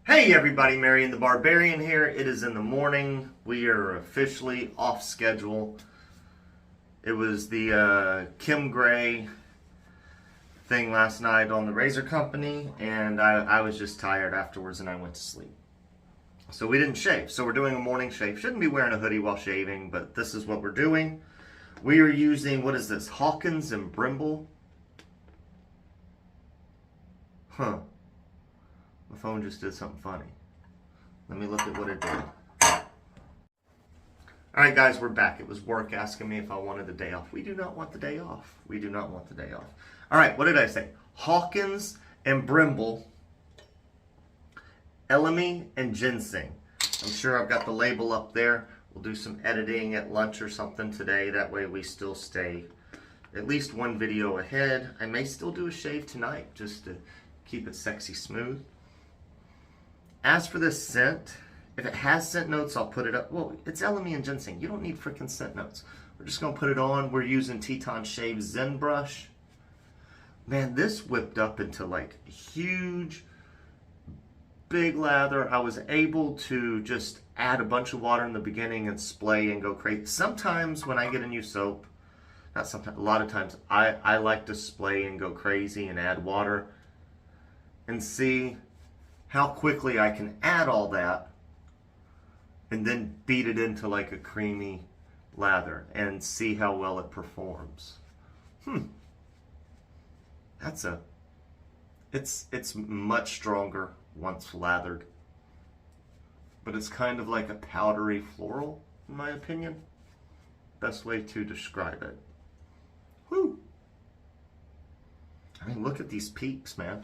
Hey everybody, Marion the Barbarian here. It is in the morning. We are officially off schedule. It was the Kim Gray thing last night on the razor company, and I was just tired afterwards and I went to sleep. So we didn't shave. So we're doing a morning shave. Shouldn't be wearing a hoodie while shaving, but this is what we're doing. We are using, what is this? Hawkins and Brimble. My phone just did something funny. Let me look at what it did. Alright guys, we're back. It was work asking me if I wanted the day off. We do not want the day off. We do not want the day off. Alright, what did I say? Hawkins and Brimble Elemi and Ginseng. I'm sure I've got the label up there. We'll do some editing at lunch or something today. That way we still stay at least one video ahead. I may still do a shave tonight just to keep it sexy smooth. As for this scent, if it has scent notes, I'll put it up. Well, it's Elemi and Ginseng. You don't need freaking scent notes. We're just going to put it on. We're using Teton Shaves Zen brush. Man, this whipped up into like huge, big lather. I was able to just add a bunch of water in the beginning and splay and go crazy. Sometimes when I get a new soap, not sometimes, a lot of times, I like to splay and go crazy and add water and see how quickly I can add all that and then beat it into like a creamy lather and see how well it performs. It's much stronger once lathered, but it's kind of like a powdery floral in my opinion. Best way to describe it. Whew. I mean, look at these peaks, man.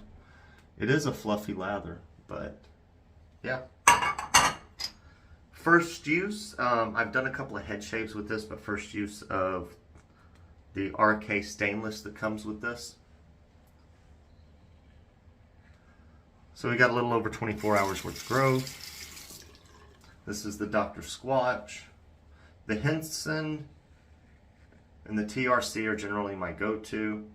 It is a fluffy lather, but yeah. First use, I've done a couple of head shaves with this, but first use of the RK stainless that comes with this. So we got a little over 24 hours worth of growth. This is the Dr. Squatch. The Henson and the TRC are generally my go-to.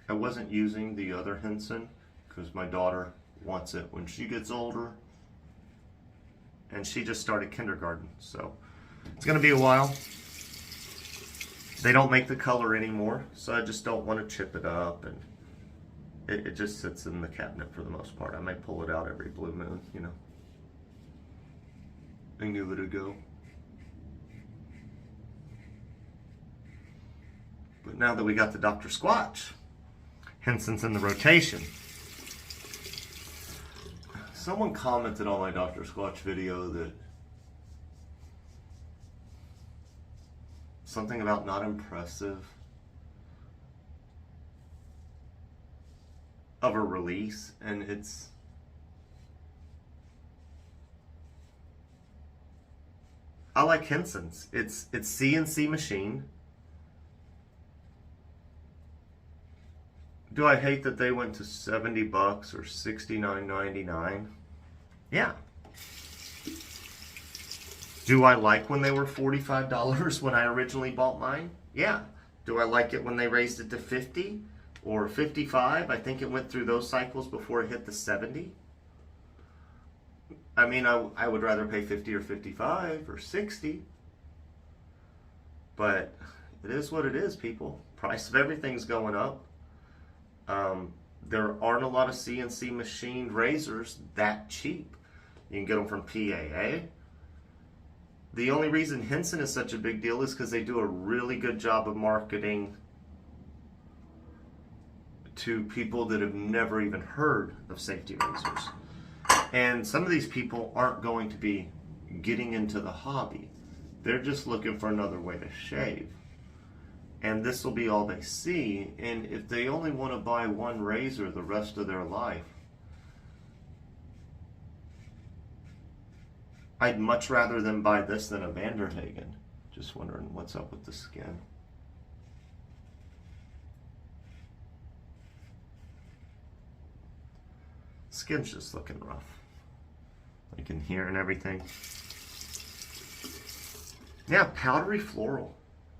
I wasn't using the other Henson because my daughter wants it when she gets older, and she just started kindergarten, so it's gonna be a while. They don't make the color anymore, so I just don't want to chip it up, and it just sits in the cabinet for the most part. I might pull it out every blue moon, you know, and give it a go. But now that we got the Dr. Squatch, Henson's in the rotation. Someone commented on my Dr. Squatch video that something about not impressive of a release, and I like Henson's. It's CNC machine. Do I hate that they went to 70 bucks or $69.99? Yeah. Do I like when they were $45 when I originally bought mine? Yeah. Do I like it when they raised it to 50 or 55? I think it went through those cycles before it hit the 70. I mean, I would rather pay 50 or 55 or 60. But it is what it is, people. Price of everything's going up. There aren't a lot of CNC machined razors that cheap. You can get them from PAA. The only reason Henson is such a big deal is because they do a really good job of marketing to people that have never even heard of safety razors. And some of these people aren't going to be getting into the hobby. They're just looking for another way to shave. And this will be all they see, and if they only want to buy one razor the rest of their life, I'd much rather them buy this than a Vanderhagen. Just wondering what's up with the skin. Skin's just looking rough. You can hear and everything. Yeah, powdery floral.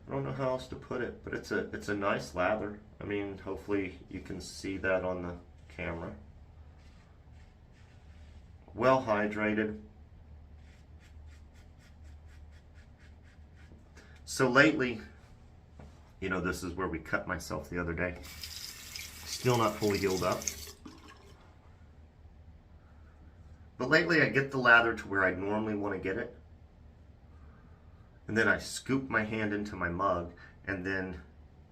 I don't know how else to put it, but it's a nice lather. I mean, hopefully you can see that on camera. Well hydrated. So lately, you know, this is where we cut myself the other day. Still not fully healed up. But lately I get the lather to where I normally want to get it. And then I scoop my hand into my mug and then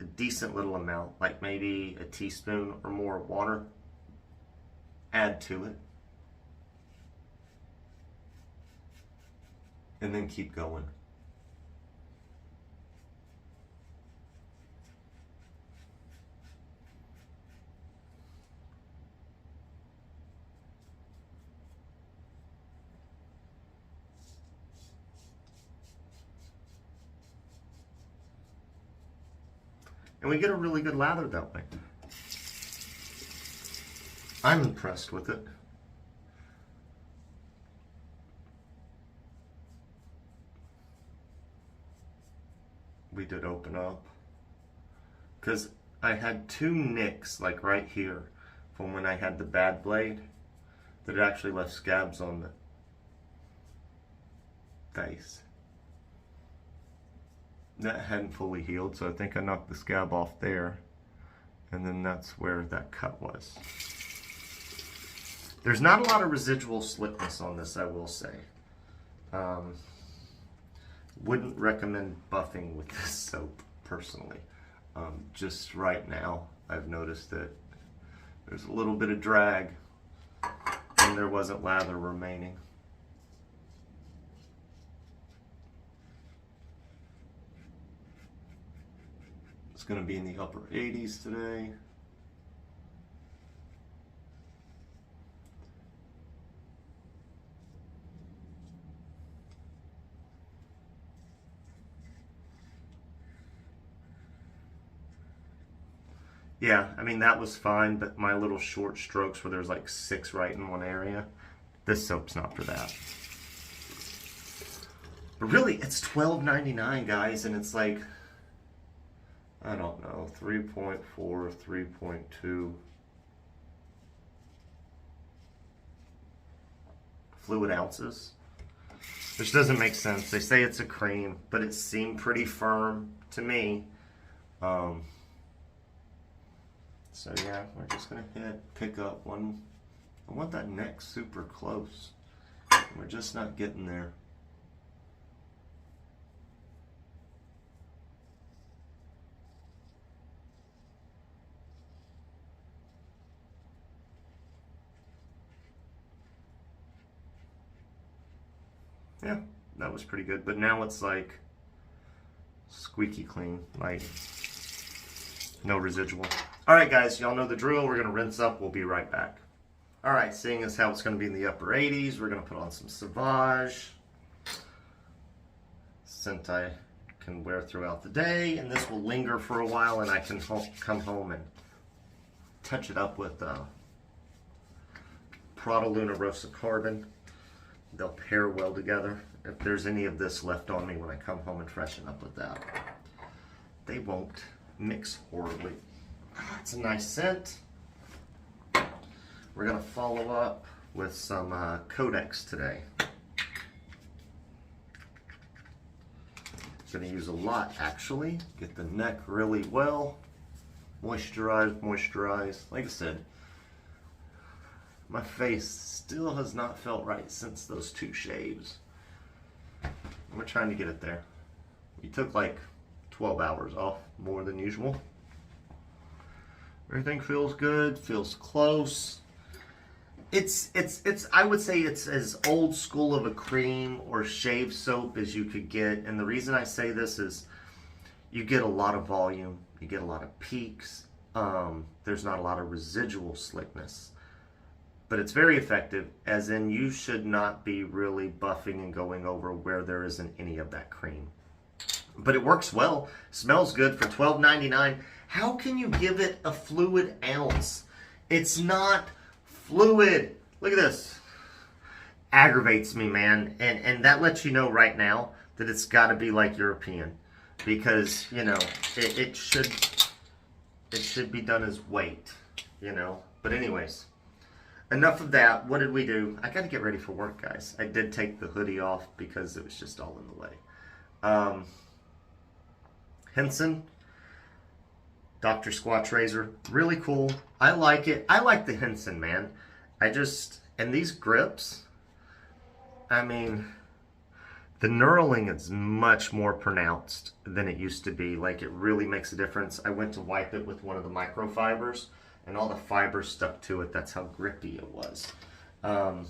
a decent little amount, like maybe a teaspoon or more of water, add to it. And then keep going. And we get a really good lather that way. I'm impressed with it. We did open up. Because I had 2 nicks, like right here, from when I had the bad blade, that it actually left scabs on the face. That hadn't fully healed, so I think I knocked the scab off there, and then that's where that cut was. There's not a lot of residual slickness on this, I will say. Wouldn't recommend buffing with this soap, personally. Just right now, I've noticed that there's a little bit of drag, and there wasn't lather remaining. It's going to be in the upper 80s today. Yeah, I mean, that was fine, but my little short strokes where there's like 6 right in one area, this soap's not for that. But really, it's $12.99, guys, and it's like, I don't know, 3.4, 3.2 fluid ounces, which doesn't make sense. They say it's a cream, but it seemed pretty firm to me. So yeah, we're just gonna pick up one. I want that neck super close. We're just not getting there. Yeah, that was pretty good. But now it's like squeaky clean, like no residual. All right, guys, y'all know the drill. We're gonna rinse up. We'll be right back. All right, seeing as how it's gonna be in the upper 80s, we're gonna put on some Sauvage. Scent I can wear throughout the day, and this will linger for a while, and I can come home and touch it up with Prada Luna Rosa Carbon. They'll pair well together. If there's any of this left on me when I come home and freshen up with that, they won't mix horribly. It's a nice scent. We're gonna follow up with some Codex today. Gonna use a lot, actually. Get the neck really well. Moisturize. Like I said, my face still has not felt right since those 2 shaves. We're trying to get it there. We took like 12 hours off, more than usual. Everything feels good, feels close. It's I would say it's as old school of a cream or shave soap as you could get. And the reason I say this is you get a lot of volume, you get a lot of peaks. There's not a lot of residual slickness. But it's very effective, as in you should not be really buffing and going over where there isn't any of that cream. But it works well, smells good for $12.99. How can you give it a fluid ounce? It's not fluid. Look at this. Aggravates me, man. And that lets you know right now that it's got to be like European. Because, you know, it should be done as weight, you know. But anyways, enough of that. What did we do? I got to get ready for work, guys. I did take the hoodie off because it was just all in the way. Henson Dr. Squatch razor, really cool. I like it. I like the Henson, man. And these grips, I mean, the knurling is much more pronounced than it used to be. Like, it really makes a difference. I went to wipe it with one of the microfibers, and all the fibers stuck to it. That's how grippy it was. What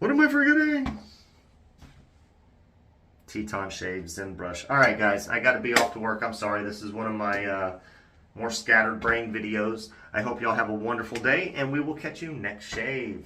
am I forgetting? Teton Shaves and brush. All right, guys, I got to be off to work. I'm sorry. This is one of my more scattered brain videos. I hope y'all have a wonderful day, and we will catch you next shave.